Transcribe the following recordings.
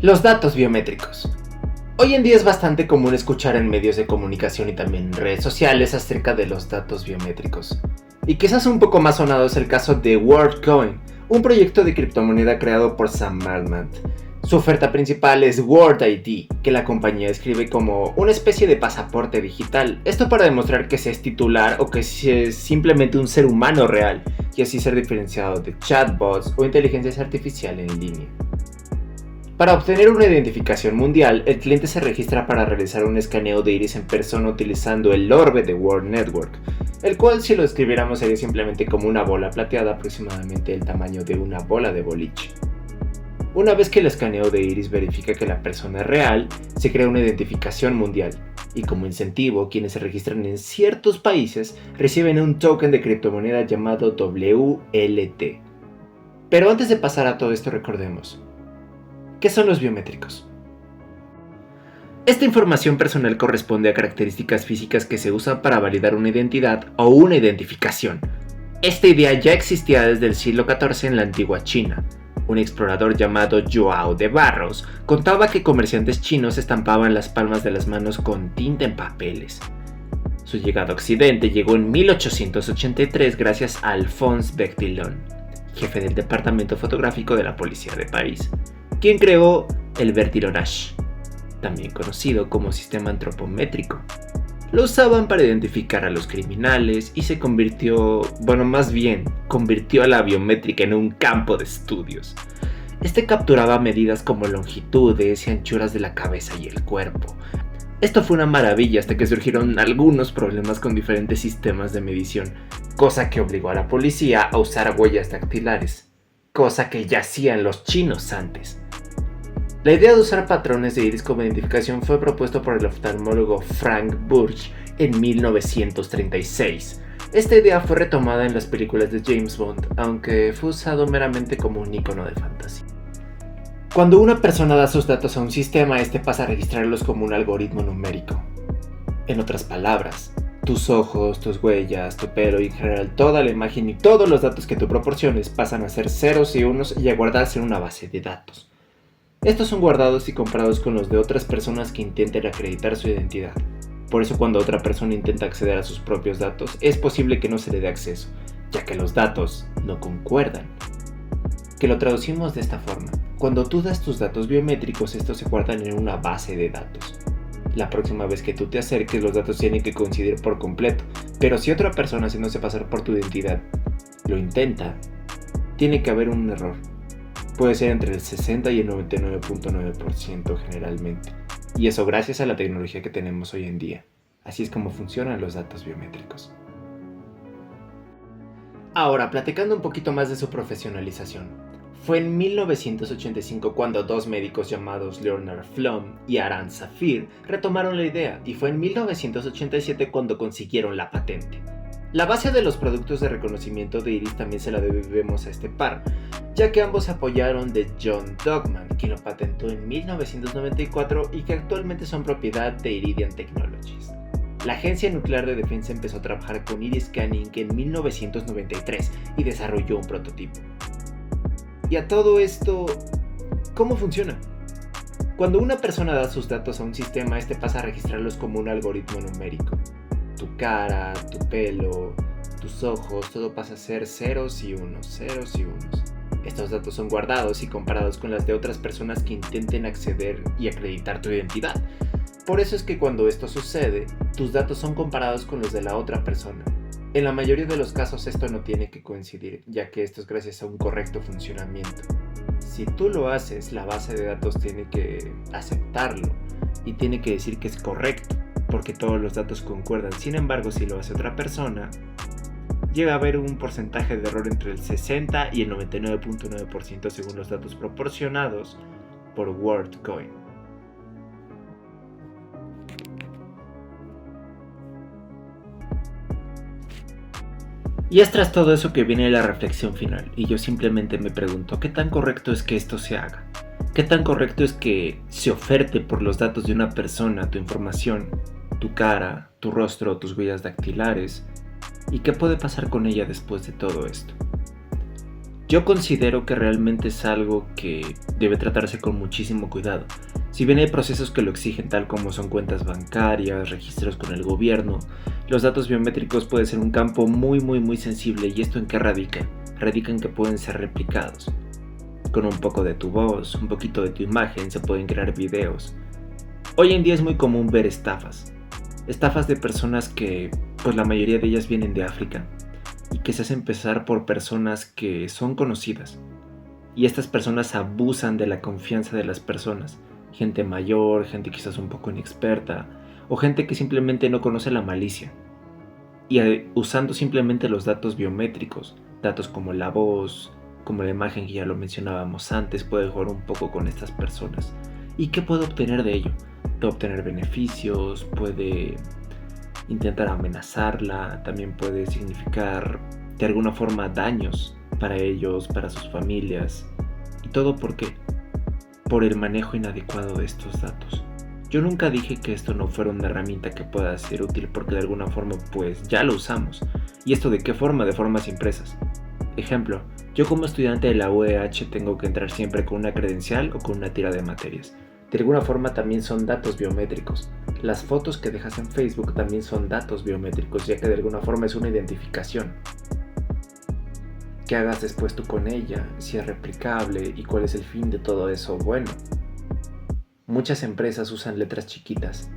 Los datos biométricos. Hoy en día es bastante común escuchar en medios de comunicación y también en redes sociales acerca de los datos biométricos. Y quizás un poco más sonado es el caso de WorldCoin, un proyecto de criptomoneda creado por Sam Altman. Su oferta principal es World ID, que la compañía describe como una especie de pasaporte digital. Esto para demostrar que se es titular o que se es simplemente un ser humano real, y así ser diferenciado de chatbots o inteligencias artificiales en línea. Para obtener una identificación mundial, el cliente se registra para realizar un escaneo de iris en persona utilizando el orbe de World Network, el cual si lo describiéramos sería simplemente como una bola plateada aproximadamente del tamaño de una bola de boliche. Una vez que el escaneo de iris verifica que la persona es real, se crea una identificación mundial, y como incentivo, quienes se registran en ciertos países reciben un token de criptomoneda llamado WLT. Pero antes de pasar a todo esto recordemos, ¿qué son los biométricos? Esta información personal corresponde a características físicas que se usan para validar una identidad o una identificación. Esta idea ya existía desde el siglo XIV en la antigua China. Un explorador llamado Joao de Barros contaba que comerciantes chinos estampaban las palmas de las manos con tinta en papeles. Su llegada a Occidente llegó en 1883 gracias a Alphonse Bertillon, jefe del departamento fotográfico de la policía de París, quien creó el Bertillonage, también conocido como sistema antropométrico. Lo usaban para identificar a los criminales y se convirtió a la biométrica en un campo de estudios. Este capturaba medidas como longitudes y anchuras de la cabeza y el cuerpo. Esto fue una maravilla hasta que surgieron algunos problemas con diferentes sistemas de medición, cosa que obligó a la policía a usar huellas dactilares, cosa que ya hacían los chinos antes. La idea de usar patrones de iris como identificación fue propuesto por el oftalmólogo Frank Burge en 1936. Esta idea fue retomada en las películas de James Bond, aunque fue usado meramente como un icono de fantasía. Cuando una persona da sus datos a un sistema, este pasa a registrarlos como un algoritmo numérico. En otras palabras, tus ojos, tus huellas, tu pelo y en general toda la imagen y todos los datos que tú proporciones pasan a ser ceros y unos y a guardarse en una base de datos. Estos son guardados y comparados con los de otras personas que intenten acreditar su identidad. Por eso cuando otra persona intenta acceder a sus propios datos, es posible que no se le dé acceso, ya que los datos no concuerdan. Que lo traducimos de esta forma: cuando tú das tus datos biométricos, estos se guardan en una base de datos. La próxima vez que tú te acerques, los datos tienen que coincidir por completo, pero si otra persona haciéndose pasar por tu identidad lo intenta, tiene que haber un error. Puede ser entre el 60 y el 99.9% generalmente, y eso gracias a la tecnología que tenemos hoy en día. Así es como funcionan los datos biométricos. Ahora, platicando un poquito más de su profesionalización. Fue en 1985 cuando dos médicos llamados Leonard Flom y Aran Safir retomaron la idea, y fue en 1987 cuando consiguieron la patente. La base de los productos de reconocimiento de iris también se la debemos a este par, ya que ambos se apoyaron de John Dogman, quien lo patentó en 1994 y que actualmente son propiedad de Iridian Technologies. La Agencia Nuclear de Defensa empezó a trabajar con iris scanning en 1993 y desarrolló un prototipo. Y a todo esto, ¿cómo funciona? Cuando una persona da sus datos a un sistema, este pasa a registrarlos como un algoritmo numérico. Tu cara, tu pelo, tus ojos, todo pasa a ser ceros y unos, ceros y unos. Estos datos son guardados y comparados con las de otras personas que intenten acceder y acreditar tu identidad. Por eso es que cuando esto sucede, tus datos son comparados con los de la otra persona. En la mayoría de los casos esto no tiene que coincidir, ya que esto es gracias a un correcto funcionamiento. Si tú lo haces, la base de datos tiene que aceptarlo y tiene que decir que es correcto, porque todos los datos concuerdan. Sin embargo, si lo hace otra persona, llega a haber un porcentaje de error entre el 60 y el 99.9% según los datos proporcionados por WorldCoin. Y es tras todo eso que viene la reflexión final, y yo simplemente me pregunto, ¿qué tan correcto es que esto se haga? ¿Qué tan correcto es que se oferte por los datos de una persona tu información, tu cara, tu rostro, tus huellas dactilares? ¿Y qué puede pasar con ella después de todo esto? Yo considero que realmente es algo que debe tratarse con muchísimo cuidado. Si bien hay procesos que lo exigen, tal como son cuentas bancarias, registros con el gobierno, los datos biométricos pueden ser un campo muy sensible. ¿Y esto en qué radica? Radica en que pueden ser replicados. Con un poco de tu voz, un poquito de tu imagen, se pueden crear videos. Hoy en día es muy común ver estafas. Estafas de personas que, pues la mayoría de ellas vienen de África y que se hacen pasar por personas que son conocidas. Y estas personas abusan de la confianza de las personas. Gente mayor, gente quizás un poco inexperta, o gente que simplemente no conoce la malicia. Y usando simplemente los datos biométricos, datos como la voz, como la imagen que ya lo mencionábamos antes, puede jugar un poco con estas personas. ¿Y qué puede obtener de ello? Puede obtener beneficios, puede intentar amenazarla, también puede significar de alguna forma daños para ellos, para sus familias. ¿Y todo por qué? Por el manejo inadecuado de estos datos. Yo nunca dije que esto no fuera una herramienta que pueda ser útil, porque de alguna forma pues ya lo usamos. ¿Y esto de qué forma? De formas impresas. Ejemplo, yo como estudiante de la UEH tengo que entrar siempre con una credencial o con una tira de materias. De alguna forma también son datos biométricos. Las fotos que dejas en Facebook también son datos biométricos, ya que de alguna forma es una identificación. ¿Qué hagas después tú con ella? Si es replicable y cuál es el fin de todo eso. Bueno, muchas empresas usan letras chiquitas.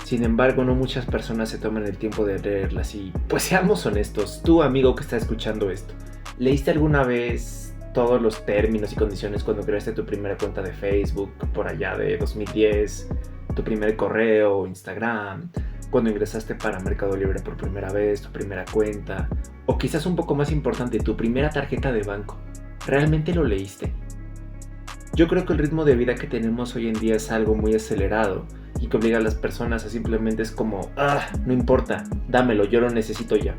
Sin embargo, no muchas personas se toman el tiempo de leerlas y, pues seamos honestos, tú amigo que está escuchando esto, ¿leíste alguna vez todos los términos y condiciones cuando creaste tu primera cuenta de Facebook por allá de 2010, tu primer correo, Instagram, cuando ingresaste para Mercado Libre por primera vez, tu primera cuenta, o quizás un poco más importante, tu primera tarjeta de banco? ¿Realmente lo leíste? Yo creo que el ritmo de vida que tenemos hoy en día es algo muy acelerado y que obliga a las personas a simplemente es como, no importa, dámelo, yo lo necesito ya.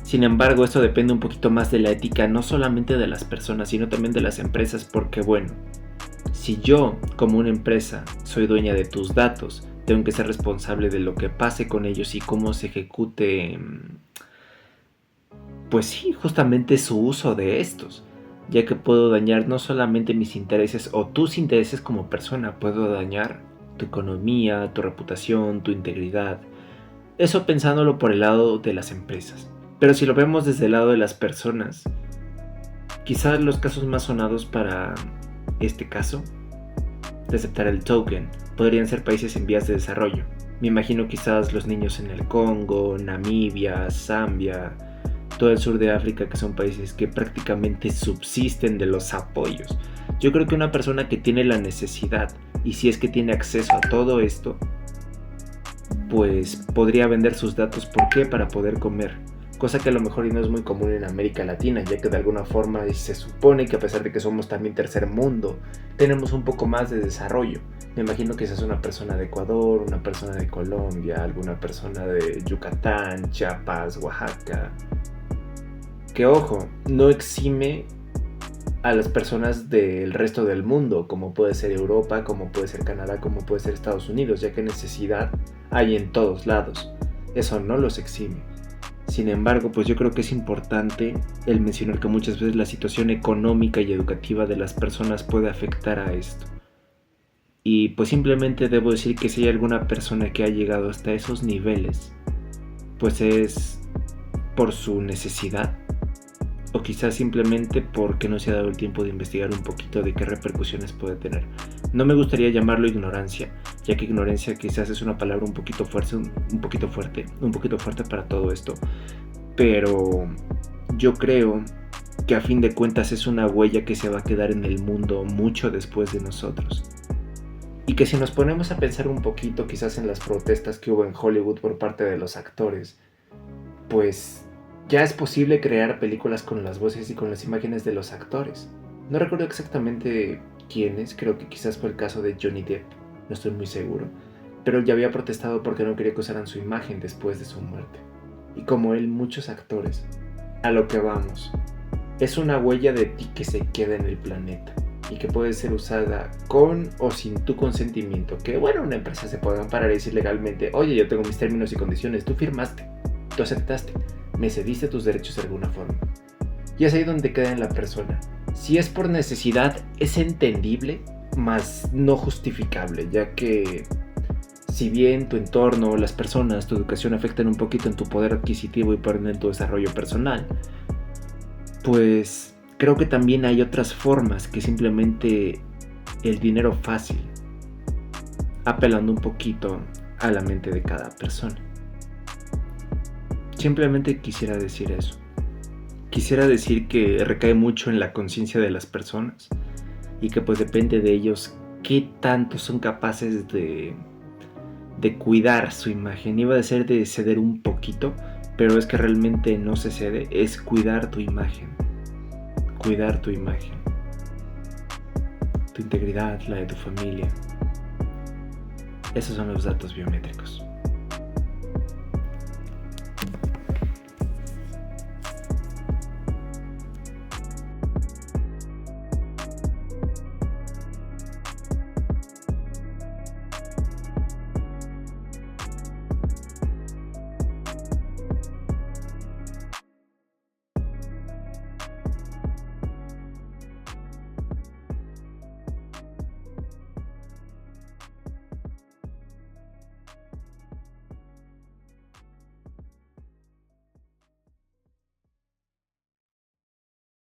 Sin embargo, esto depende un poquito más de la ética, no solamente de las personas, sino también de las empresas, porque bueno, si yo, como una empresa, soy dueña de tus datos, tengo que ser responsable de lo que pase con ellos y cómo se ejecute, pues sí, justamente su uso de estos, ya que puedo dañar no solamente mis intereses o tus intereses como persona, puedo dañar tu economía, tu reputación, tu integridad. Eso pensándolo por el lado de las empresas. Pero si lo vemos desde el lado de las personas, quizás los casos más sonados para este caso de aceptar el token podrían ser países en vías de desarrollo. Me imagino quizás los niños en el Congo, Namibia, Zambia, todo el sur de África, que son países que prácticamente subsisten de los apoyos. Yo creo que una persona que tiene la necesidad, y si es que tiene acceso a todo esto, pues podría vender sus datos. ¿Por qué? Para poder comer. Cosa que a lo mejor no es muy común en América Latina, ya que de alguna forma se supone que a pesar de que somos también tercer mundo, tenemos un poco más de desarrollo. Me imagino que seas una persona de Ecuador, una persona de Colombia, alguna persona de Yucatán, Chiapas, Oaxaca. Que ojo, no exime a las personas del resto del mundo, como puede ser Europa, como puede ser Canadá, como puede ser Estados Unidos, ya que necesidad hay en todos lados. Eso no los exime. Sin embargo, pues yo creo que es importante el mencionar que muchas veces la situación económica y educativa de las personas puede afectar a esto. Y pues simplemente debo decir que si hay alguna persona que ha llegado hasta esos niveles, pues es por su necesidad, o quizás simplemente porque no se ha dado el tiempo de investigar un poquito de qué repercusiones puede tener. No me gustaría llamarlo ignorancia, ya que ignorancia quizás es una palabra un poquito fuerte para todo esto, pero yo creo que a fin de cuentas es una huella que se va a quedar en el mundo mucho después de nosotros. Y que si nos ponemos a pensar un poquito quizás en las protestas que hubo en Hollywood por parte de los actores, pues ya es posible crear películas con las voces y con las imágenes de los actores. No recuerdo exactamente quiénes, creo que quizás fue el caso de Johnny Depp, no estoy muy seguro, pero él ya había protestado porque no quería que usaran su imagen después de su muerte. Y como él, muchos actores. A lo que vamos, es una huella de ti que se queda en el planeta y que puede ser usada con o sin tu consentimiento. Que bueno, una empresa se puede amparar y decir legalmente, oye, yo tengo mis términos y condiciones, tú firmaste, tú aceptaste, me cediste tus derechos de alguna forma. Y es ahí donde queda en la persona. Si es por necesidad, es entendible, mas no justificable, ya que si bien tu entorno, las personas, tu educación afectan un poquito en tu poder adquisitivo y por ende en tu desarrollo personal, pues creo que también hay otras formas que simplemente el dinero fácil, apelando un poquito a la mente de cada persona. Simplemente quisiera decir eso. Quisiera decir que recae mucho en la conciencia de las personas y que pues depende de ellos qué tanto son capaces de cuidar su imagen. Iba a decir de ceder un poquito, pero es que realmente no se cede, es cuidar tu imagen. Cuidar tu imagen. Tu integridad, la de tu familia. Esos son los datos biométricos.